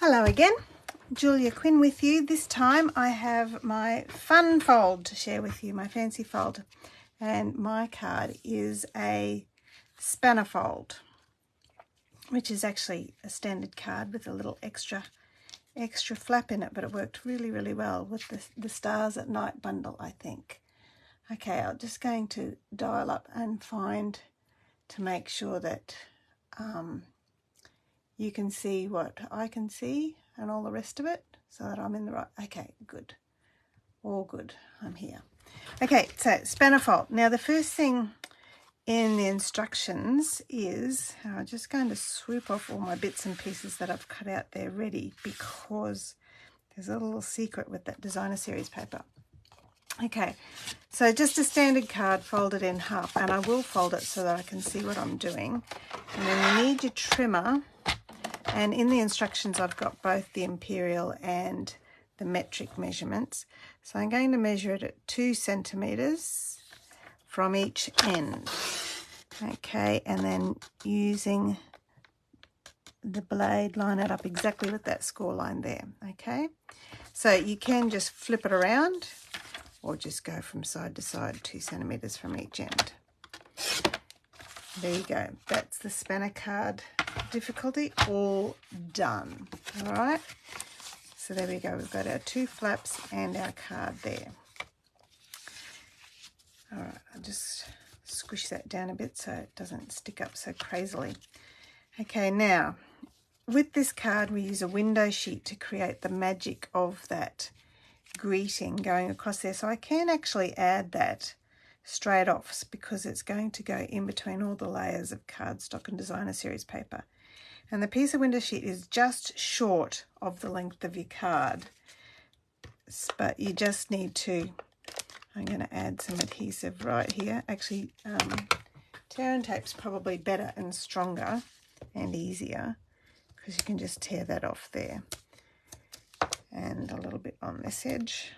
Hello again, Julia Quinn with you. This time I have my fun fold to share with you, my fancy fold. And my card is a spanner fold, which is actually a standard card with a little extra flap in it, but it worked really well with the Stars at Night bundle, I think. Okay, I'm just going to dial up and find to make sure that you can see what I can see and all the rest of it, so that I'm in the right. Okay, good, all good, I'm here. Okay, so spanner fold. Now the first thing in the instructions is, I'm just going to swoop off all my bits and pieces that I've cut out there ready, because there's a little secret with that designer series paper. Okay, so just a standard card folded in half, and I will fold it so that I can see what I'm doing. And then you need your trimmer. And in the instructions, I've got both the imperial and the metric measurements. So I'm going to measure it at 2 centimeters from each end. Okay, and then using the blade, line it up exactly with that score line there. Okay, so you can just flip it around or just go from side to side, 2 centimeters from each end. There you go. That's the spanner card difficulty all done. All right. So there we go. We've got our 2 flaps and our card there. All right. I'll just squish that down a bit so it doesn't stick up so crazily. Okay. Now, with this card, we use a window sheet to create the magic of that greeting going across there. So I can actually add that straight off because it's going to go in between all the layers of cardstock and designer series paper. And the piece of window sheet is just short of the length of your card, but you just need to, I'm going to add some adhesive right here. Actually, tear and tape's probably better and stronger and easier, because you can just tear that off there. And a little bit on this edge.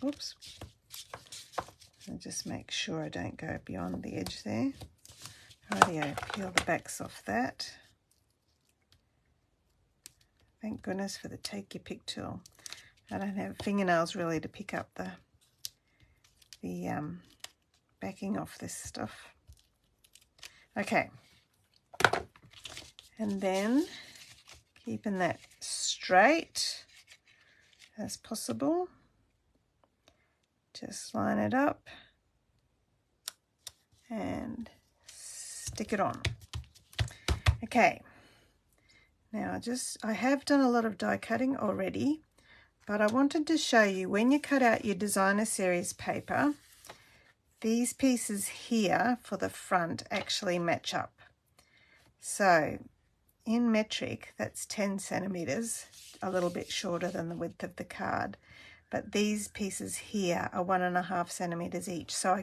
Oops. And just make sure I don't go beyond the edge there. Rightio, peel the backs off that. Thank goodness for the take your pick tool. I don't have fingernails really to pick up the backing off this stuff. Okay. And then keeping that straight as possible, just line it up and stick it on. Okay, now I have done a lot of die cutting already, but I wanted to show you when you cut out your designer series paper, these pieces here for the front actually match up. So in metric, that's 10 centimeters, a little bit shorter than the width of the card. But these pieces here are 1.5 centimeters each. So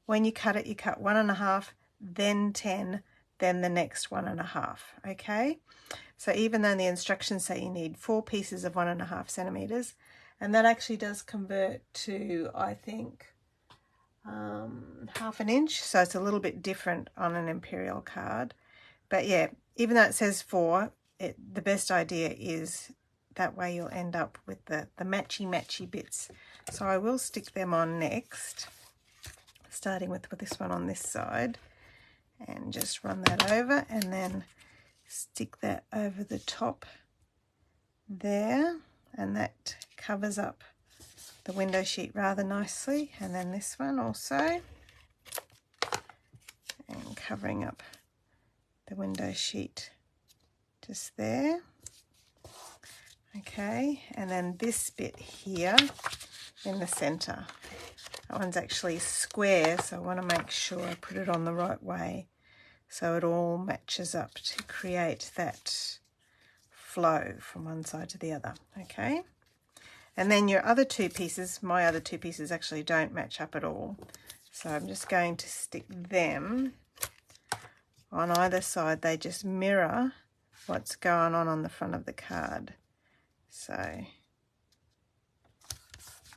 when you cut it, you cut 1.5, then 10, then the next 1.5, okay? So even though the instructions say you need 4 pieces of 1.5 centimeters, and that actually does convert to, I think, 1/2 inch. So it's a little bit different on an imperial card. But yeah, even though it says 4, the best idea is that way you'll end up with the matchy bits. So I will stick them on next, starting with this one on this side, and just run that over and then stick that over the top there, and that covers up the window sheet rather nicely. And then this one also, and covering up the window sheet just there. Okay, and then this bit here in the center, that one's actually square, so I want to make sure I put it on the right way so it all matches up to create that flow from one side to the other. Okay, and then your other 2 pieces, my other 2 pieces actually don't match up at all, so I'm just going to stick them on either side. They just mirror what's going on the front of the card. So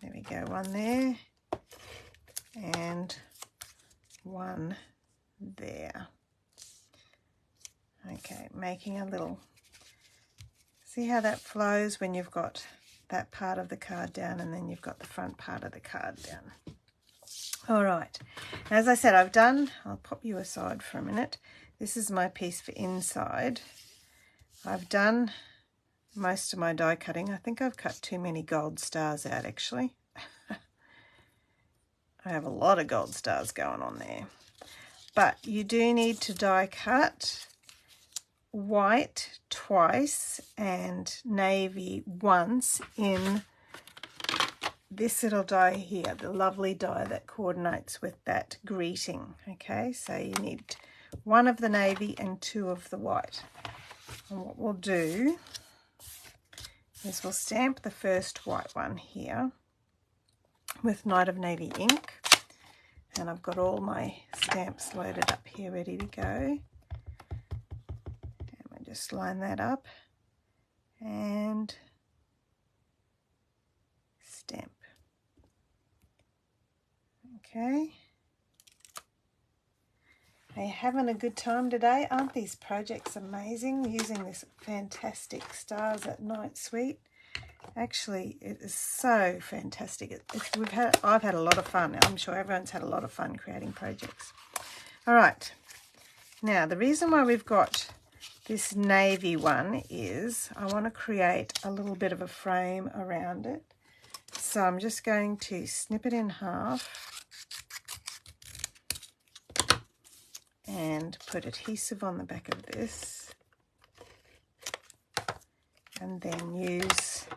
there we go, one there and one there. Okay, making a little See how that flows when you've got that part of the card down and then you've got the front part of the card down. All right, as I said, I'll pop you aside for a minute. This is my piece for inside. I've done most of my die cutting. I think I've cut too many gold stars out actually. I have a lot of gold stars going on there. But you do need to die cut white twice and navy once in this little die here, the lovely die that coordinates with that greeting. Okay, so you need one of the navy and two of the white. And what we'll do is we'll stamp the first white one here with Night of Navy ink. And I've got all my stamps loaded up here ready to go. And we'll just line that up and stamp. Okay. Are you having a good time today? Aren't these projects amazing? Using this fantastic Stars at Night suite. Actually, it is so fantastic. I've had a lot of fun. I'm sure everyone's had a lot of fun creating projects. All right. Now, the reason why we've got this navy one is I want to create a little bit of a frame around it. So I'm just going to snip it in half and put adhesive on the back of this, and then use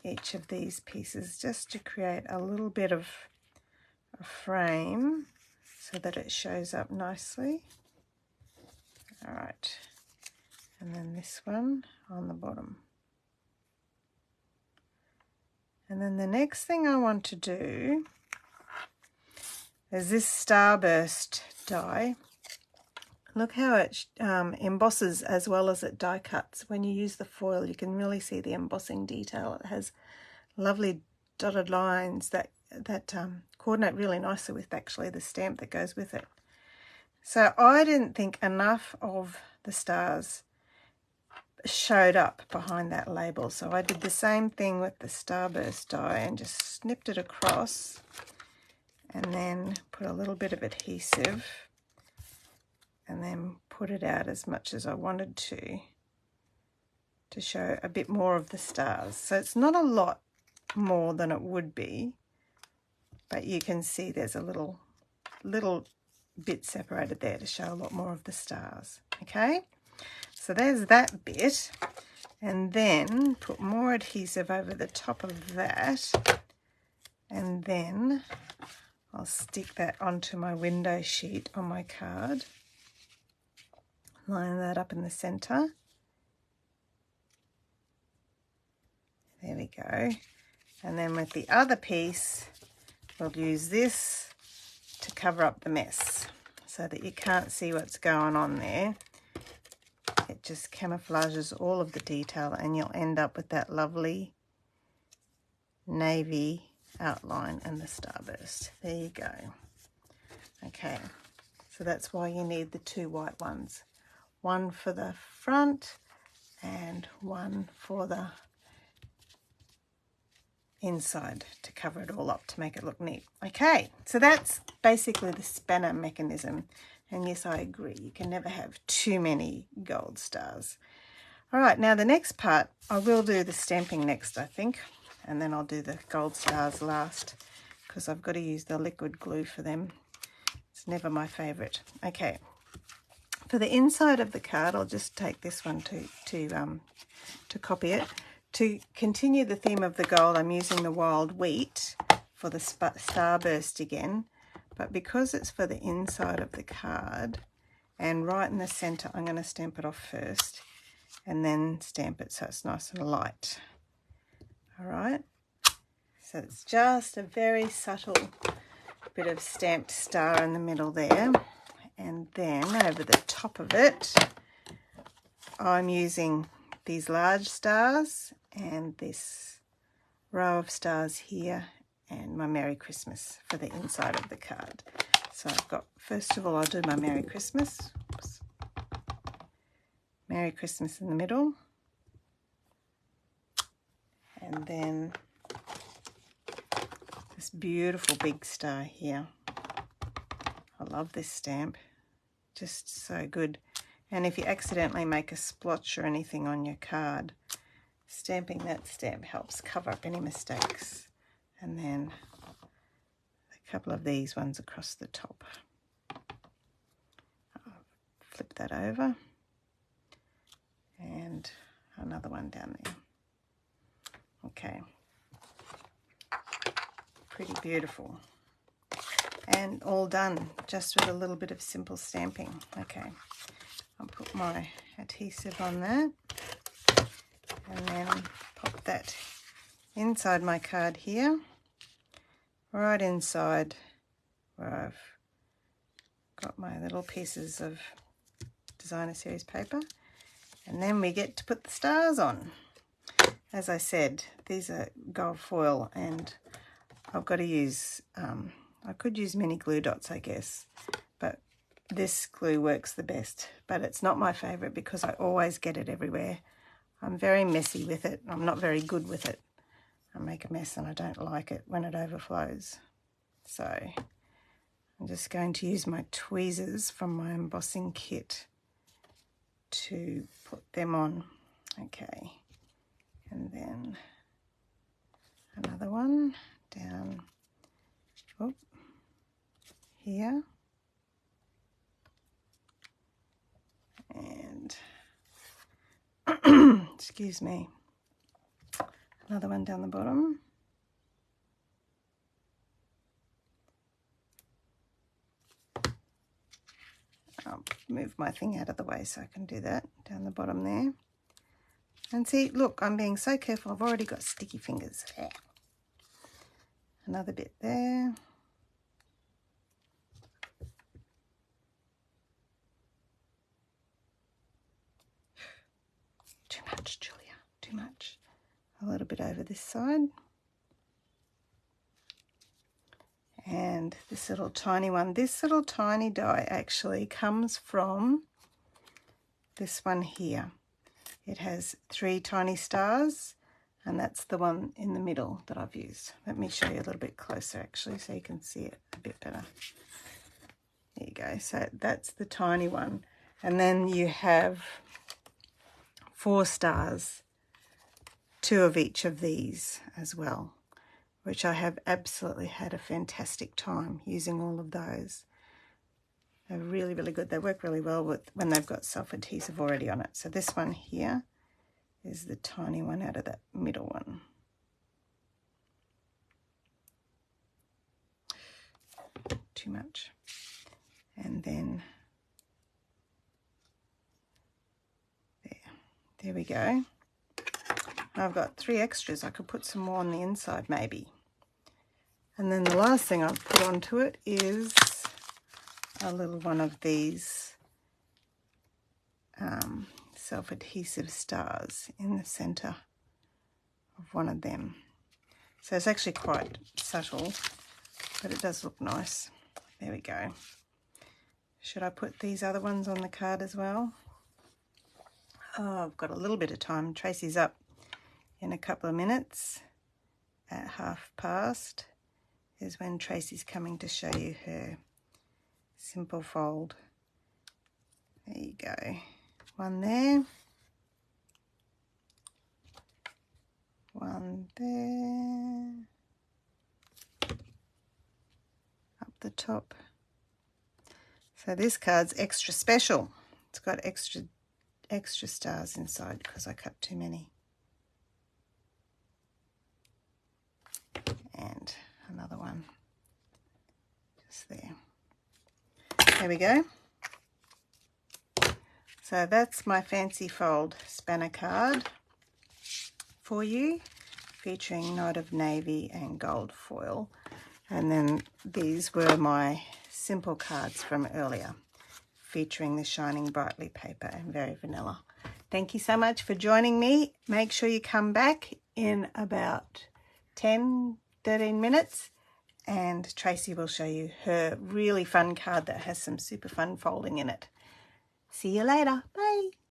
each of these pieces just to create a little bit of a frame so that it shows up nicely. All right, and then this one on the bottom. And then the next thing I want to do is this Starburst die. Look how it embosses as well as it die cuts. When you use the foil, you can really see the embossing detail. It has lovely dotted lines that coordinate really nicely with actually the stamp that goes with it. So I didn't think enough of the stars showed up behind that label. So I did the same thing with the Starburst die and just snipped it across and then put a little bit of adhesive and then put it out as much as I wanted to show a bit more of the stars. So it's not a lot more than it would be, but you can see there's a little bit separated there to show a lot more of the stars. Okay, so there's that bit, and then put more adhesive over the top of that, and then I'll stick that onto my window sheet on my card. Line that up in the center. There we go. And then with the other piece, we'll use this to cover up the mess so that you can't see what's going on there. It just camouflages all of the detail and you'll end up with that lovely navy outline and the Starburst. There you go. Okay, so that's why you need the two white ones. One for the front and one for the inside to cover it all up to make it look neat. Okay, so that's basically the spanner mechanism. And yes, I agree, you can never have too many gold stars. All right, now the next part, I will do the stamping next, I think, and then I'll do the gold stars last because I've got to use the liquid glue for them. It's never my favorite. Okay. For the inside of the card, I'll just take this one to copy it. To continue the theme of the gold, I'm using the Wild Wheat for the Starburst again, but because it's for the inside of the card and right in the center, I'm going to stamp it off first and then stamp it so it's nice and light. All right, so it's just a very subtle bit of stamped star in the middle there. And then over the top of it, I'm using these large stars and this row of stars here and my Merry Christmas for the inside of the card. So I've got, first of all, I'll do my Merry Christmas. Oops. Merry Christmas in the middle. And then this beautiful big star here. I love this stamp, just so good. And if you accidentally make a splotch or anything on your card, stamping that stamp helps cover up any mistakes. And then a couple of these ones across the top. I'll flip that over. And another one down there. Okay. Pretty beautiful. And all done, just with a little bit of simple stamping. Okay. I'll put my adhesive on that. And then pop that inside my card here. Right inside where I've got my little pieces of Designer Series paper. And then we get to put the stars on. As I said, these are gold foil, and I've got to use, I could use mini glue dots, I guess, but this glue works the best. But it's not my favourite because I always get it everywhere. I'm very messy with it. I'm not very good with it. I make a mess and I don't like it when it overflows. So I'm just going to use my tweezers from my embossing kit to put them on. Okay, and then another one down here, and excuse me, another one down the bottom. I'll move my thing out of the way so I can do that down the bottom there. And see, look, I'm being so careful. I've already got sticky fingers. Another bit there. Too much, Julia, too much. A little bit over this side. And this little tiny one, this little tiny die actually comes from this one here. It has 3 tiny stars, and that's the one in the middle that I've used. Let me show you a little bit closer actually so you can see it a bit better. There you go, so that's the tiny one. And then you have 4 stars, 2 of each of these as well, which I have absolutely had a fantastic time using all of those. They're really, really good. They work really well with when they've got self-adhesive already on it. So this one here is the tiny one out of that middle one. Too much. And then there we go. I've got 3 extras. I could put some more on the inside maybe. And then the last thing I've put onto it is a little one of these self-adhesive stars in the center of one of them. So it's actually quite subtle, but it does look nice. There we go. Should I put these other ones on the card as well? Oh, I've got a little bit of time. Tracy's up in a couple of minutes. At past is when Tracy's coming to show you her simple fold. There you go. One there. One there. Up the top. So this card's extra special. It's got extra stars inside because I cut too many. And another one just there. There we go. So that's my fancy fold spanner card for you, featuring Night of Navy and gold foil. And then these were my simple cards from earlier, featuring the Shining Brightly paper and Very Vanilla. Thank you so much for joining me. Make sure you come back in about 10, 13 minutes and Tracy will show you her really fun card that has some super fun folding in it. See you later. Bye.